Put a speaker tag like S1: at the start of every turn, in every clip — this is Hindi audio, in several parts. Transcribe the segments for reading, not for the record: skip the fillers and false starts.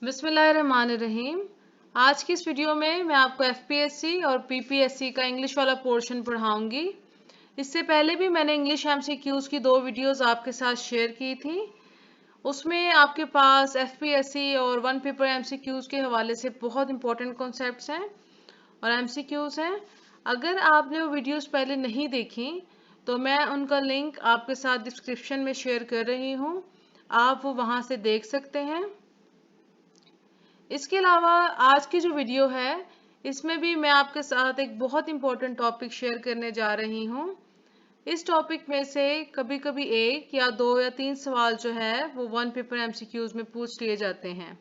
S1: बिस्मिल्लाहिर्रहमानिर्रहीम। आज की इस वीडियो में मैं आपको एफपीएससी और पीपीएससी का इंग्लिश वाला पोर्शन पढ़ाऊंगी। इससे पहले भी मैंने इंग्लिश एमसीक्यूज की 2 वीडियोस आपके साथ शेयर की थी। उसमें आपके पास एफपीएससी और वन पेपर एमसीक्यूज के हवाले से बहुत इंपॉर्टेंट कॉन्सेप्ट्स हैं और एमसीक्यूज हैं। अगर आपने वो वीडियोस पहले नहीं देखी तो मैं उनका लिंक आपके साथ डिस्क्रिप्शन में शेयर कर रही हूँ, आप वो वहाँ से देख सकते हैं। इसके अलावा आज की जो वीडियो है इसमें भी मैं आपके साथ एक बहुत इंपॉर्टेंट टॉपिक शेयर करने जा रही हूँ। इस टॉपिक में से कभी कभी 1 या 2 या 3 सवाल जो है वो वन पेपर एमसीक्यूज में पूछ लिए जाते हैं।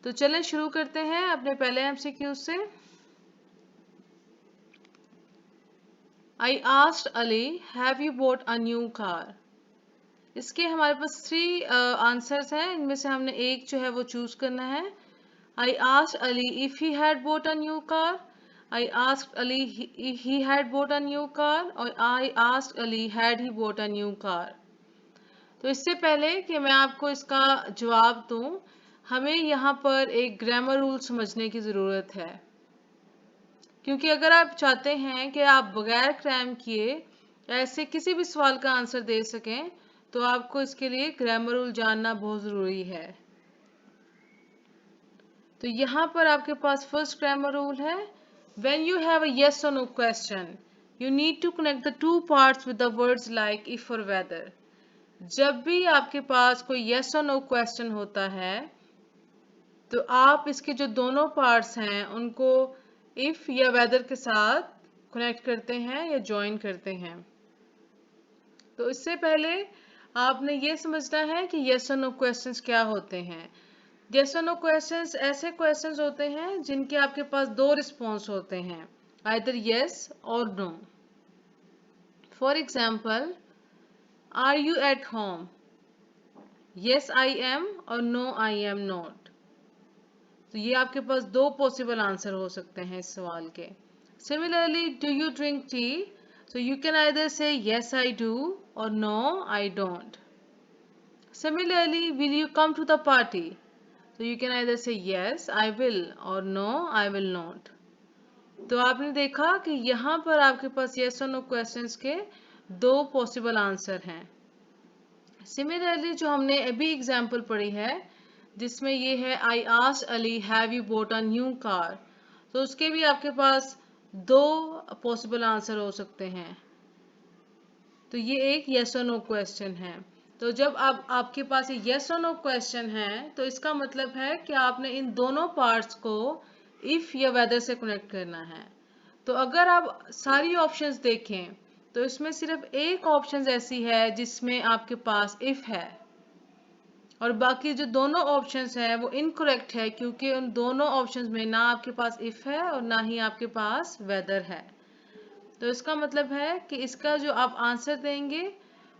S1: तो चलें शुरू करते हैं अपने पहले एमसीक्यूज से। आई asked Ali, have you bought a new car? इसके हमारे पास 3 आंसर्स हैं, इनमें से हमने एक जो है वो चूज करना है। I asked Ali if he had bought a new car. I asked Ali if he had bought a new car. और I asked Ali had he bought a new car. तो इससे पहले कि मैं आपको इसका जवाब दूं, हमें यहाँ पर एक ग्रामर रूल समझने की ज़रूरत है। क्योंकि अगर आप चाहते हैं कि आप बगैर क्रैम किए ऐसे किसी भी सवाल का आंसर दे सकें, तो आपको इसके लिए ग्रामर रूल जानना बहुत ज़रूरी है। तो यहाँ पर आपके पास फर्स्ट ग्रामर रूल है, when you have a yes or no question you need to connect the two parts with the words like if or whether। जब भी आपके पास कोई yes or no question होता है तो आप इसके जो दोनों पार्ट्स हैं उनको if या whether के साथ कनेक्ट करते हैं या ज्वाइन करते हैं। तो इससे पहले आपने ये समझना है कि yes और no questions क्या होते हैं। yes or no questions ऐसे questions होते हैं जिनके आपके पास 2 रिस्पॉन्स होते हैं, either yes or no। For example, are you at home? Yes I am और no I am not। तो ये आपके पास 2 पॉसिबल आंसर हो सकते हैं इस सवाल के। Similarly, do you drink tea? So you can either say yes I do or no I don't। Similarly, will you come to the party? So you can either say yes I will or no I will not। तो आपने देखा कि यहाँ पर आपके पास yes और no questions के 2 पॉसिबल आंसर हैं। सिमिलरली जो हमने अभी एग्जाम्पल पढ़ी है जिसमें ये है I asked Ali have you bought a new car, तो उसके भी आपके पास 2 पॉसिबल आंसर हो सकते हैं। तो ये एक yes और no क्वेश्चन है। तो जब आपके पास ये yes और no क्वेश्चन है तो इसका मतलब है कि आपने इन दोनों पार्ट्स को if या whether से कनेक्ट करना है। तो अगर आप सारी ऑप्शंस देखें तो इसमें सिर्फ एक ऑप्शन ऐसी है जिसमें आपके पास if है और बाकी जो दोनों ऑप्शंस हैं वो इनकरेक्ट है, क्योंकि उन दोनों ऑप्शंस में ना आपके पास if है और ना ही आपके पास whether है। तो इसका मतलब है कि इसका जो आप आंसर देंगे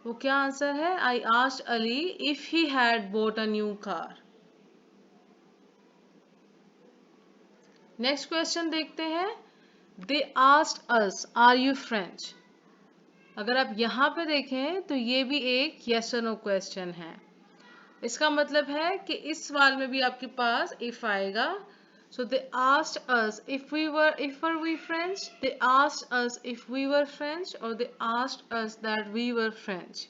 S1: वो क्या आंसर है, I asked Ali if he had bought a new car. Next question देखते हैं, they asked us are you French. अगर आप यहाँ पे देखें तो ये भी एक yes or no क्वेश्चन है। इसका मतलब है कि इस सवाल में भी आपके पास if आएगा। So they asked us if were we French, they asked us if we were French और they asked us that we were French।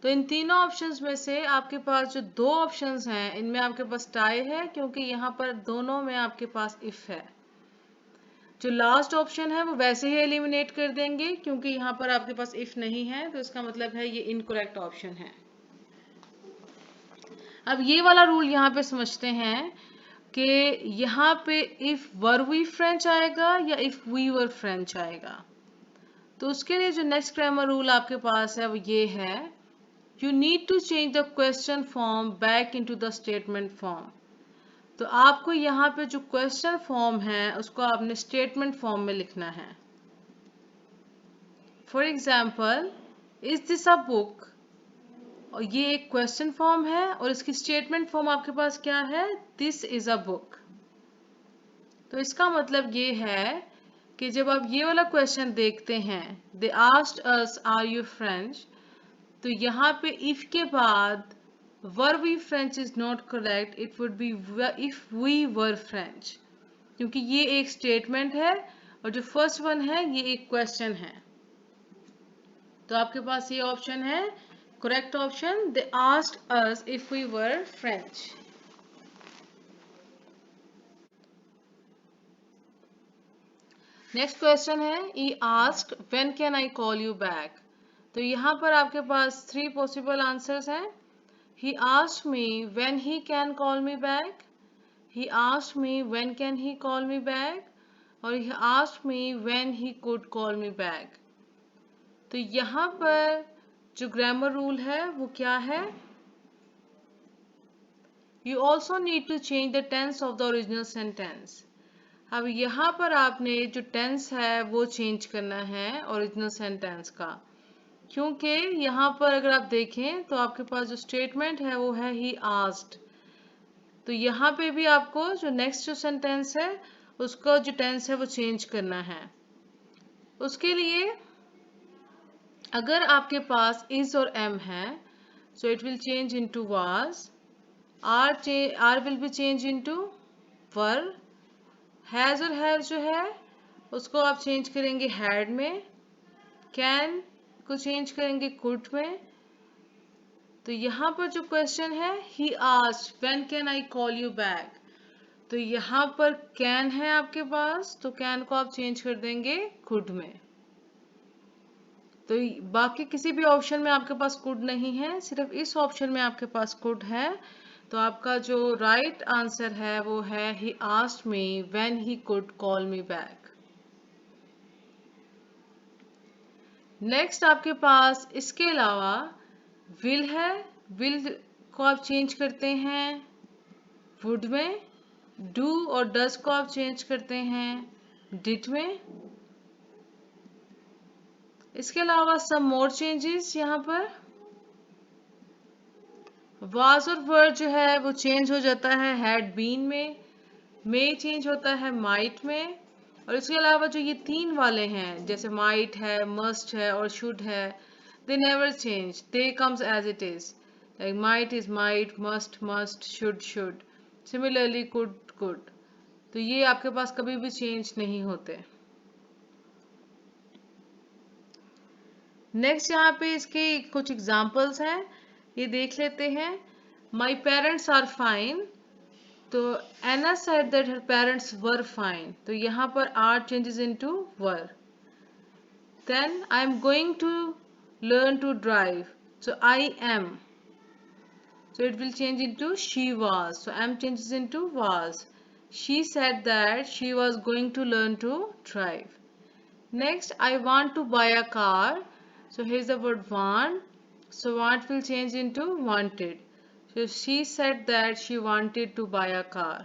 S1: तो इन तीनों ऑप्शंस में से आपके पास जो 2 ऑप्शंस हैं इनमें आपके पास टाई है, क्योंकि यहाँ पर दोनों में आपके पास if है। जो लास्ट ऑप्शन है वो वैसे ही एलिमिनेट कर देंगे क्योंकि यहाँ पर आपके पास if नहीं है, तो इसका मतलब है ये इनकरेक्ट ऑप्शन है। अब ये वाला रूल यहाँ पे समझते हैं कि यहाँ पे if were we French आएगा या if we were French आएगा। तो उसके लिए जो नेक्स्ट ग्रामर रूल आपके पास है वो ये है, you need to change the question form back into the statement form। तो आपको यहाँ पे जो क्वेश्चन फॉर्म है उसको आपने स्टेटमेंट फॉर्म में लिखना है। For example, is this a book, और ये एक क्वेश्चन फॉर्म है और इसकी स्टेटमेंट फॉर्म आपके पास क्या है, दिस इज अ बुक। तो इसका मतलब ये है कि जब आप ये वाला क्वेश्चन देखते हैं, they asked us are you French, तो यहाँ पे इफ के बाद were we French is not correct, it would be if we were French, क्योंकि ये एक स्टेटमेंट है और जो फर्स्ट वन है ये एक क्वेश्चन है। तो आपके पास ये ऑप्शन है correct option, they asked us if we were French. Next question है he asked when can I call you back. तो यहाँ पर आपके पास 3 पॉसिबल आंसर्स हैं। He asked me when he can call me back, he asked me when can he call me back, और he asked me when he could call me back। तो यहाँ पर जो ग्रामर रूल है वो क्या है, you also need to change the tense of the original sentence। अब यहाँ पर आपने जो टेंस है वो चेंज करना है ओरिजिनल सेंटेंस का, क्योंकि यहाँ पर अगर आप देखें तो आपके पास जो स्टेटमेंट है वो है he asked। तो यहाँ पे भी आपको जो नेक्स्ट जो सेंटेंस है उसका जो टेंस है वो चेंज करना है। उसके लिए अगर आपके पास इज और एम है, so it will change into was, are will be change into were, has और हैव जो है उसको आप चेंज करेंगे हैड में, कैन को चेंज करेंगे कुड में। तो यहाँ पर जो क्वेश्चन है he asked when can I call you back, तो यहाँ पर कैन है आपके पास, तो कैन को आप चेंज कर देंगे कुड में। तो बाकी किसी भी ऑप्शन में आपके पास कुड नहीं है, सिर्फ इस ऑप्शन में आपके पास कुड है। तो आपका जो राइट आंसर है वो है he asked me when he could call me back. Next आपके पास इसके अलावा विल है, विल को आप चेंज करते हैं वुड में, डू और डज को आप चेंज करते हैं डिड में। इसके अलावा सम मोर चेंजेस यहाँ पर वाज और वर जो है वो चेंज हो जाता है हैड बीन में, मे चेंज होता है माइट में, और इसके अलावा जो ये 3 वाले हैं जैसे माइट है, मस्ट है और शुड है, they never change, they comes as it is, like might is might, must should should, similarly could. तो ये आपके पास कभी भी चेंज नहीं होते। नेक्स्ट यहाँ पे इसके कुछ एग्जाम्पल्स हैं, ये देख लेते हैं। माई पेरेंट्स आर फाइन, तो Anna said that her parents were fine, तो यहाँ पर are changes into were. Then I am going to learn to drive, so I am, so it will change into she was, so am changes into was। she said that she was going to learn to drive। next I want to buy a car, so here's the word want, so want will change into wanted, so she said that she wanted to buy a car।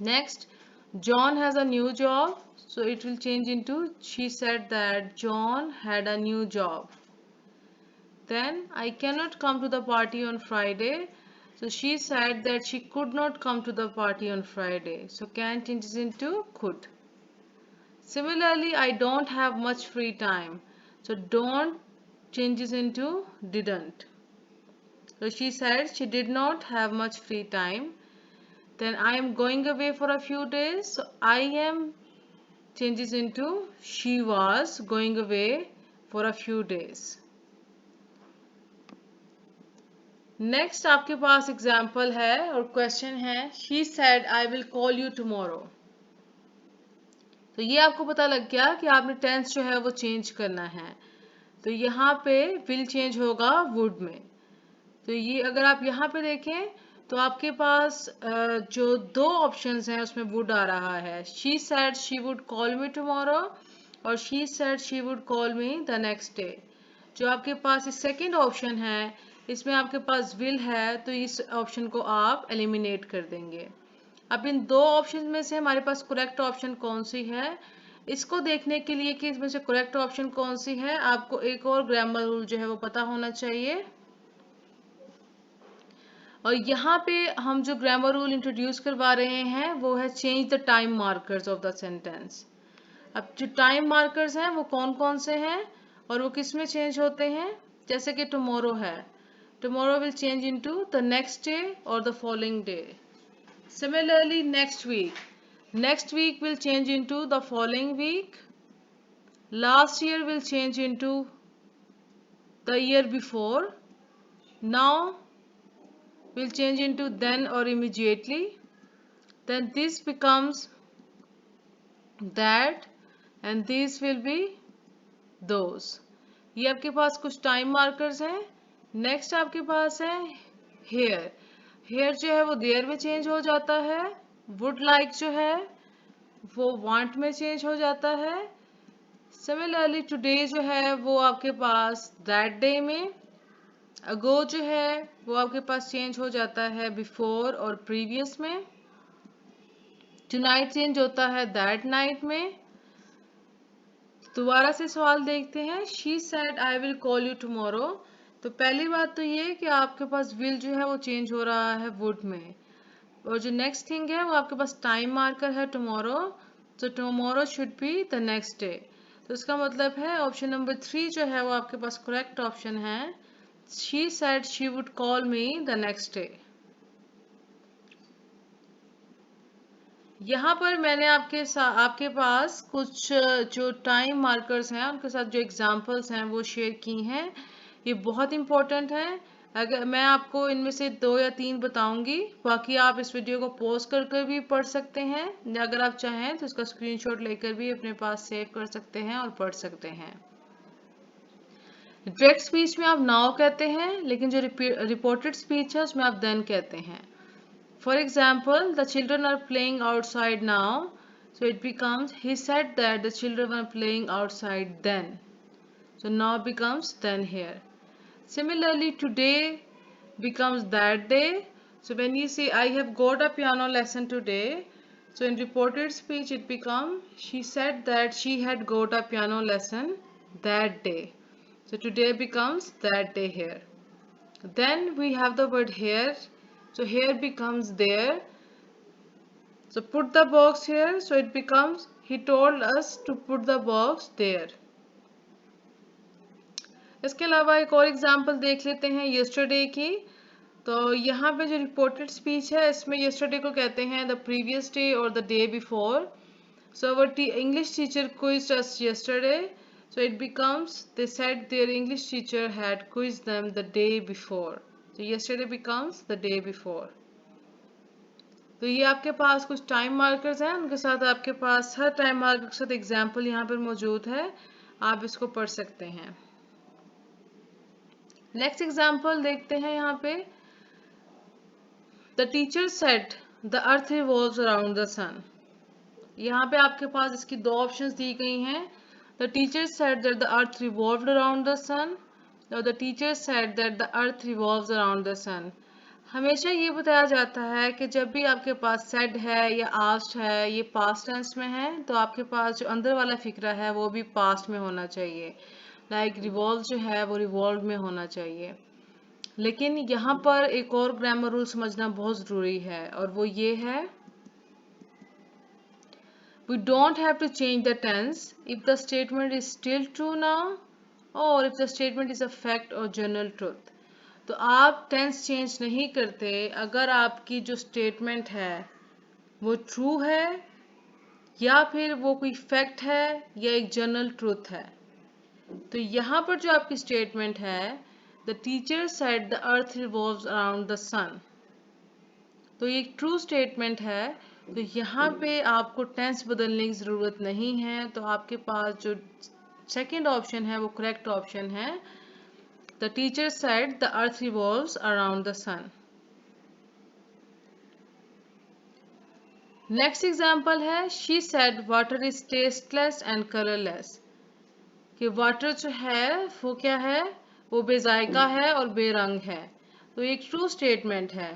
S1: next John has a new job, so it will change into she said that John had a new job। then I cannot come to the party on Friday, so she said that she could not come to the party on Friday, so can changes into could। similarly I don't have much free time, so don't changes into didn't, so she said she did not have much free time। then I am going away for a few days, so I am changes into she was going away for a few days। Next आपके पास एग्जाम्पल है और क्वेश्चन है she said I will call you tomorrow. तो ये आपको पता लग गया कि आपने टेंस जो है वो चेंज करना है। तो यहाँ पे विल चेंज होगा वुड में। तो ये अगर आप यहाँ पे देखें तो आपके पास जो 2 ऑप्शंस हैं उसमें वुड आ रहा है, she said she would call me tomorrow और she said she would call me the next day. जो आपके पास इस सेकेंड ऑप्शन है इसमें आपके पास विल है, तो इस ऑप्शन को आप एलिमिनेट कर देंगे। अब इन 2 ऑप्शन में से हमारे पास करेक्ट ऑप्शन कौन सी है, इसको देखने के लिए कि इसमें से करेक्ट ऑप्शन कौन सी है आपको एक और ग्रामर रूल जो है वो पता होना चाहिए। और यहाँ पे हम जो ग्रामर रूल इंट्रोड्यूस करवा रहे हैं वो है change the time markers of the sentence. अब जो टाइम मार्कर्स हैं वो कौन कौन से हैं और वो किस में चेंज होते हैं, जैसे कि टुमारो है, tomorrow will change into the next day or the following day. Similarly, next week will change into the following week. Last year will change into the year before. Now will change into then or immediately. Then this becomes that, and these will be those. ये आपके पास कुछ टाइम मार्कर्स हैं. नेक्स्ट आपके पास है हेयर. हेयर जो है वो देयर में चेंज हो जाता है. वुड लाइक जो है वो वांट में चेंज हो जाता है. सिमिलरली टुडे जो है वो आपके पास दैट डे में. अगो जो है वो आपके पास चेंज हो जाता है बिफोर और प्रीवियस में. टुनाइट चेंज होता है दैट नाइट में. दोबारा से सवाल देखते हैं. She said I will call you tomorrow. तो पहली बात तो ये है कि आपके पास विल जो है वो चेंज हो रहा है वुड में. और जो नेक्स्ट थिंग है वो आपके पास टाइम मार्कर है टुमारो. तो tomorrow should be the next day. तो इसका मतलब है ऑप्शन नंबर 3 जो है वो आपके पास करेक्ट ऑप्शन है. She said she would call me the next day. यहाँ पर मैंने आपके पास कुछ जो टाइम मार्कर्स हैं उनके साथ जो एग्जांपल्स हैं वो शेयर की हैं. ये बहुत इंपॉर्टेंट है. अगर मैं आपको इनमें से 2 या 3 बताऊंगी, बाकी आप इस वीडियो को पॉज कर भी पढ़ सकते हैं. अगर आप चाहें तो इसका स्क्रीनशॉट लेकर भी अपने पास सेव कर सकते हैं और पढ़ सकते हैं. डायरेक्ट स्पीच में आप नाउ कहते हैं, लेकिन जो रिपोर्टेड स्पीच है उसमें आप देन कहते हैं. For example, the children are playing outside now. So it becomes, he said that the children were playing outside then. So now becomes then here. Similarly, today becomes that day. So when you say, I have got a piano lesson today. So in reported speech, it becomes, she said that she had got a piano lesson that day. So today becomes that day here. Then we have the word here. So here becomes there. So put the box here. So it becomes, he told us to put the box there. इसके अलावा एक और एग्जाम्पल देख लेते हैं yesterday की. तो यहाँ पे जो रिपोर्टेड स्पीच है इसमें yesterday को कहते हैं the previous day or the day before. So our English teacher quizzed us yesterday. So it becomes, they said their English teacher had quizzed them the day before. So yesterday becomes the day before. तो ये आपके पास कुछ टाइम मार्कर्स हैं, उनके साथ आपके पास हर टाइम मार्कर के साथ एग्जाम्पल यहाँ पर मौजूद है. आप इसको पढ़ सकते हैं. नेक्स्ट एग्जाम्पल देखते हैं. यहाँ पे the teacher said the earth revolves around the sun. यहाँ पे आपके पास इसकी 2 ऑप्शंस दी गई हैं. The teacher said that the earth revolved around the sun और the teacher said that the earth revolves around the sun. हमेशा ये बताया जाता है कि जब भी आपके पास सेड है या आस्क्ड है, ये पास्ट टेंस में है, तो आपके पास जो अंदर वाला फिक्रा है वो भी पास्ट में होना चाहिए. लाइक रिवॉल्व जो है वो रिवॉल्व में होना चाहिए. लेकिन यहाँ पर एक और ग्रामर रूल समझना बहुत ज़रूरी है और वो ये है, we don't have to change the tense if the statement is still true now or if the statement is a fact or general truth. तो आप टेंस चेंज नहीं करते अगर आपकी जो स्टेटमेंट है वो ट्रू है या फिर वो कोई फैक्ट है या एक जनरल ट्रूथ है. तो यहाँ पर जो आपकी स्टेटमेंट है, the teacher said the earth revolves around the sun, तो ये एक ट्रू स्टेटमेंट है. तो यहाँ पे आपको टेंस बदलने की ज़रूरत नहीं है. तो आपके पास जो सेकंड ऑप्शन है वो करेक्ट ऑप्शन है. The teacher said the earth revolves around the sun. Next example है, she said water is tasteless and colorless. कि water जो है वो क्या है, वो बेजायका है और बेरंग है. तो एक ट्रू स्टेटमेंट है,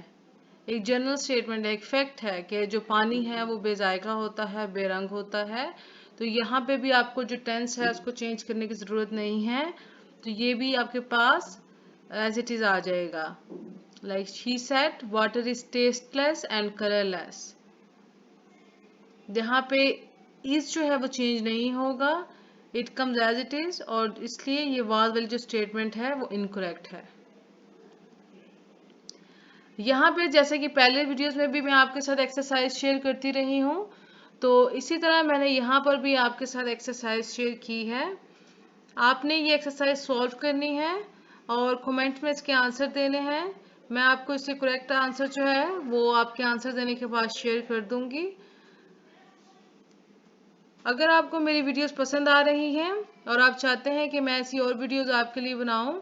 S1: एक जनरल स्टेटमेंट है, एक फैक्ट है कि जो पानी है वो बेजायका होता है, बेरंग होता है. तो यहाँ पे भी आपको जो टेंस है उसको चेंज करने की ज़रूरत नहीं है. तो ये भी आपके पास एज इट इज आ जाएगा. Like she said water is tasteless and colourless. यहाँ पे इज जो है वो चेंज नहीं होगा, it comes as it is, और इसलिए ये वाज वाली जो स्टेटमेंट है वो इनकरेक्ट है. यहाँ पे जैसे कि पहले वीडियोस में भी मैं आपके साथ एक्सरसाइज शेयर करती रही हूँ, तो इसी तरह मैंने यहाँ पर भी आपके साथ एक्सरसाइज शेयर की है। आपने ये एक्सरसाइज सॉल्व करनी है और कमेंट में इसके आंसर देने हैं। मैं आपको इससे करेक्ट आंसर जो है वो आपके आंसर देने के बाद शेयर कर दूंगी। अगर आपको मेरी वीडियोस पसंद आ रही हैं और आप चाहते हैं कि मैं ऐसी और वीडियोस आपके लिए बनाऊं,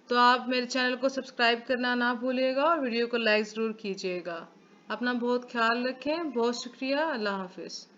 S1: तो आप मेरे चैनल को सब्सक्राइब करना ना भूलिएगा और वीडियो को लाइक ज़रूर कीजिएगा। अपना बहुत ख्याल रखें। बहुत शुक्रिया। अल्लाह हाफिज़।